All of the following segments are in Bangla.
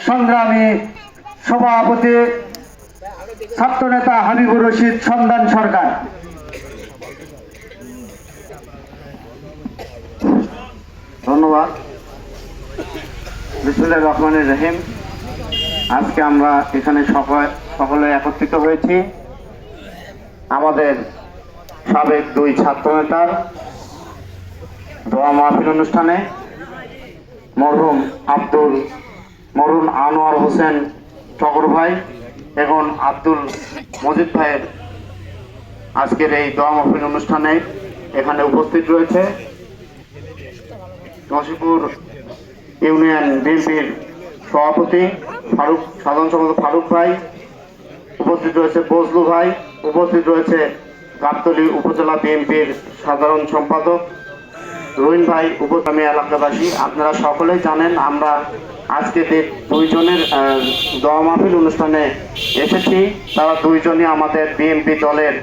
সংগ্রামী সভাপতি ছাত্রনেতা হাবিবুর রশিদ সন্ধান সরকার। ধন্যবাদ। বিসমিল্লাহির রহমানির রহিম। আজকে আমরা এখানে সকলে একত্রিত হয়েছি আমাদের সাবেক দুই ছাত্রনেতার দোয়া মাহফিল অনুষ্ঠানে। মরহুম আনোয়ার হোসেন টগর ভাই এবং আব্দুল মজিদ ভাইয়ের আজকের এই দোয়া মাহফিল অনুষ্ঠানে এখানে উপস্থিত রয়েছে নসিপুর ইউনিয়ন বিএনপির সভাপতি সাধারণ সম্পাদক ফারুক ভাই, উপস্থিত রয়েছে বজলু ভাই, উপস্থিত রয়েছে গাবতলী উপজেলা বিএনপির সাধারণ সম্পাদক রহিম ভাই, উপজেলা এলাকাবাসী। আপনারা সকলেই জানেন আমরা আজকে দুইজনের দোয়া মাহফিল অনুষ্ঠানে এসেছি। তারা দুইজনই আমাদের বিএনপি দলের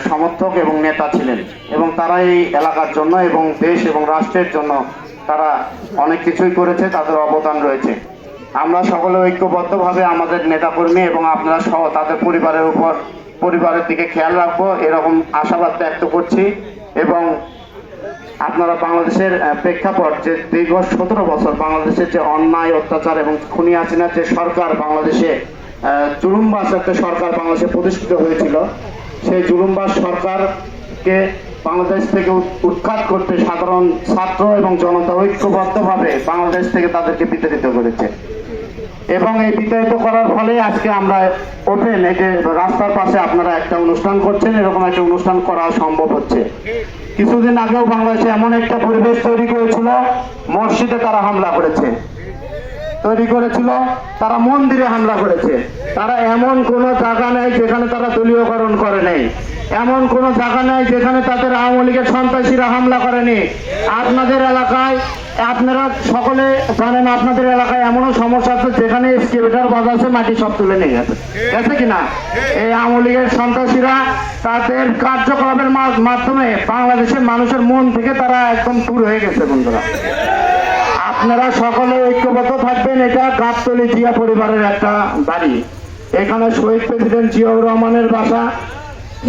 সমর্থক এবং নেতা ছিলেন এবং তারা এই এলাকার জন্য এবং দেশ এবং রাষ্ট্রের জন্য তারা অনেক কিছুই করেছে, তাদের অবদান রয়েছে। আমরা সকলে ঐক্যবদ্ধভাবে আমাদের নেতাকর্মী এবং আপনারা সহ তাদের পরিবারের দিকে খেয়াল রাখবো এরকম আশাবাদ ব্যক্ত করছি। এবং আপনারা বাংলাদেশের প্রেক্ষাপট যে দীর্ঘ 17 বছর বাংলাদেশের যে অন্যায় অত্যাচার এবং খুনি হাসিনার যে সরকার বাংলাদেশে জুলুমবাজ একটা সরকার বাংলাদেশে প্রতিষ্ঠিত হয়েছিল, সেই জুলুমবাজ সরকারকে বাংলাদেশ থেকে উৎখাত করতে সাধারণ ছাত্র এবং জনতা ঐক্যবদ্ধভাবে বাংলাদেশ থেকে তাদেরকে বিতাড়িত করেছে এবং এই বিতাড়িত করার ফলে আজকে আমরা ওপেন এই যে রাস্তার পাশে আপনারা একটা অনুষ্ঠান করছেন, এরকম একটা অনুষ্ঠান করা সম্ভব হচ্ছে। কিছুদিন আগেও বাংলাদেশে এমন একটা পরিবেশ তৈরি করেছিল, মসজিদে তারা হামলা করেছিল, তারা মন্দিরে হামলা করেছে। তারা এমন কোনো জায়গা নেই যেখানে তারা দলীয়করণ করে নেই, এমন কোনো জায়গা নেই যেখানে তাদের আওয়ামী লীগের সন্ত্রাসীরা হামলা করেনি। আপনাদের এলাকায় আপনারা সকলে জানেন, আপনাদের এলাকায় এমনও সমস্যা আছে যেখানে এক্সকেভেটর বাজাচ্ছে, মাটি সব তুলে নিয়ে গেছে কিনা। এই আওয়ামী লীগের সন্ত্রাসীরা তাদের কার্যকলাপের মাধ্যমে বাংলাদেশের মানুষের মন থেকে তারা একদম দূর হয়ে গেছে। বন্ধুরা, আপনারা সকলে ঐক্যবদ্ধ থাকবেন। এটা গাবতলী জিয়া পরিবারের একটা বাড়ি। এখানে শহীদ প্রেসিডেন্ট জিয়াউর রহমানের বাসা।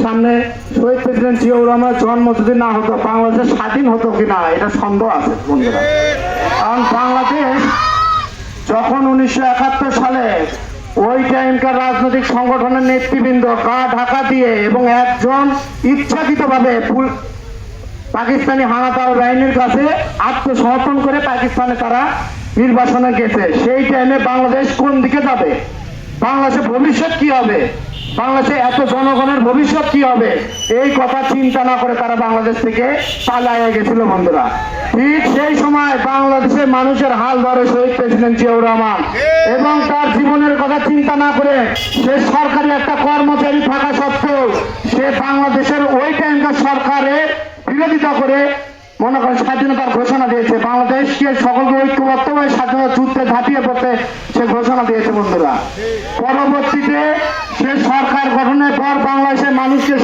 সামনে শহীদ প্রেসিডেন্ট জিয়াউর রহমানের জন্ম যদি না হতো বাংলাদেশ স্বাধীন হতো কিনা এটা সন্দেহ আছে বন্ধুরা। কারণ বাংলাদেশ যখন 1971 সালে ওই টাইমকার রাজনৈতিক সংগঠনের নেতৃবৃন্দ গা ঢাকা দিয়ে এবং একজন ইচ্ছাকৃতভাবে পাকিস্তানি হানাদার বাহিনীর কাছে আত্মসমর্পণ করে পাকিস্তানে তারা নির্বাসনে গেছে, সেই টাইমে বাংলাদেশ কোন দিকে যাবে, বাংলাদেশের ভবিষ্যৎ কি হবে, বাংলাদেশে এত জনগণের ভবিষ্যৎ কি হবে, এই কথা চিন্তা না করে তারা বাংলাদেশ থেকে পালিয়ে গেছিল বন্ধুরা। ঠিক সেই সময় বাংলাদেশের মানুষের হাল ধরে শহীদ প্রেসিডেন্ট জিয়াউর রহমান এবং তার জীবনের কথা চিন্তা না করে সে সরকারি একটা কর্মচারী থাকা সত্ত্বেও সে বাংলাদেশের ওই টাইমকার সরকারের বিরোধিতা করে মনে করেন স্বাধীনতার ঘোষণা দিয়েছে। বাংলাদেশকে সকলকে ঐক্যবদ্ধভাবে স্বাধীনতা যুদ্ধে ঝাঁপিয়ে পড়তে সে ঘোষণা দিয়েছে বন্ধুরা। পরবর্তীতে সে সরকার গঠনের পর বাংলাদেশের মানুষকে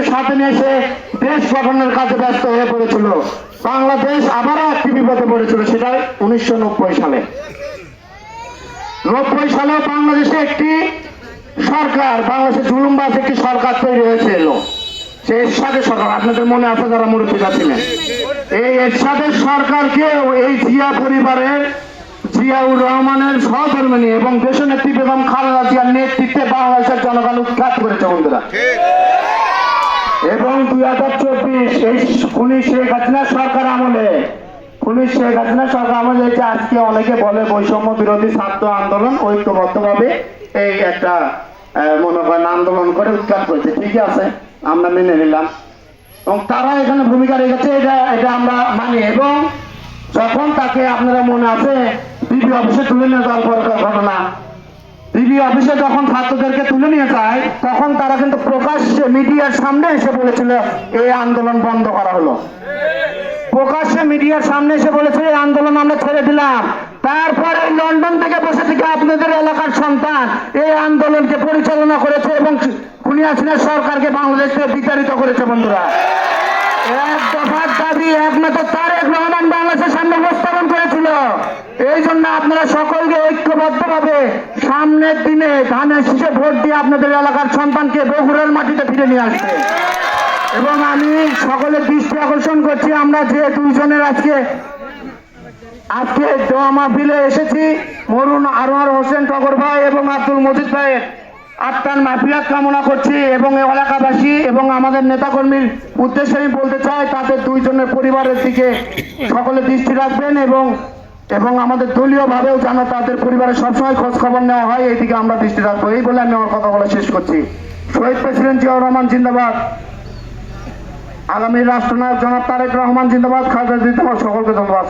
সাথে নিয়ে সে দেশ গঠনের কাজে ব্যস্ত হয়ে পড়েছিল। বাংলাদেশ আবারও একটি বিপদে পড়েছিল, সেটা 1990 সালে। 90 সালে বাংলাদেশে একটি সরকার, বাংলাদেশের জুলুমবাজ একটি সরকার তৈরি হয়েছিল, সে এরশাদের সরকার। আপনাদের মনে আছে যারা মুরব্বীরা ছিলেন, এই এরশাদের সরকারকে এই জিয়া পরিবারের জিয়াউর রহমানের সহধর্মিণী এবং দেশনেত্রী বেগম খালেদা জিয়ার নেতৃত্বে বাংলাদেশের জনগণ উৎখাত করেছে বন্ধুরা। এবং 2024 এই খুনি শেখ হাসিনা সরকার আমলে আজকে অনেকে বলে বৈষম্য বিরোধী ছাত্র আন্দোলন ঐক্যবদ্ধভাবে এই একটা মনে করেন আন্দোলন করে উৎখাত করেছে। ঠিকই আছে, আমরা মেনে নিলাম এবং তারা এখানে ভূমিকা রেখেছে, এটা আমরা মানি। এবং যখন তাকে আপনারা মনে আছে ডিবি অফিসে তুলে নিয়ে যাওয়ার পর ঘটনা, ডিবি অফিসে যখন ছাত্রদেরকে তুলে নিয়ে যায় তখন তারা কিন্তু প্রকাশ্যে মিডিয়ার সামনে এসে বলেছিল এই আন্দোলন বন্ধ করা হলো। প্রকাশ্যে মিডিয়ার সামনে এসে বলেছে এই আন্দোলন আমরা ছেড়ে দিলাম। তারপরে লন্ডন থেকে বসে থেকে আপনাদের এলাকার সন্তান এই আন্দোলনকে পরিচালনা করেছে এবং খুনি হাসিনা সরকারকে বাংলাদেশ থেকে বিতাড়িত করেছে বন্ধুরা। এক দফার দাবি একমাত্র তারেক রহমান বাংলাদেশের সামনে উপস্থাপন করেছিল। এই জন্য আপনারা সকলকে ঐক্যবদ্ধভাবে সামনের দিনে ধানের শীষে ভোট দিয়ে আপনাদের এলাকার সন্তানকে বগুড়ার মাটিতে ফিরে নিয়ে আসবে। এবং আমি সকলের দৃষ্টি আকর্ষণ করছি, আমরা যে দুইজনের আজকে দোয়া মাহফিলে এসেছি, মরুন আনোয়ার হোসেন টগর ভাই এবং আব্দুল মজিদ ভাইয়ের আত্মার মাফিয়াত কামনা করছি। এবং এই এলাকাবাসী এবং আমাদের নেতাকর্মীর উদ্দেশ্যে আমি বলতে চাই, তাদের দুইজনের পরিবারের দিকে সকলে দৃষ্টি রাখবেন এবং আমাদের দলীয় ভাবেও যেন তাদের পরিবারের সবসময় খোঁজ খবর নেওয়া হয়, এই দিকে আমরা দৃষ্টি রাখবো। এই বলে আমি আমার কথা বলা শেষ করছি। শহীদ প্রেসিডেন্ট জিয়াউর রহমান জিন্দাবাদ, আগামী রাষ্ট্রনায়ক জনাব তারেক রহমান জিন্দাবাদ, খালেদা জিন্দাবাদ। সকলকে ধন্যবাদ।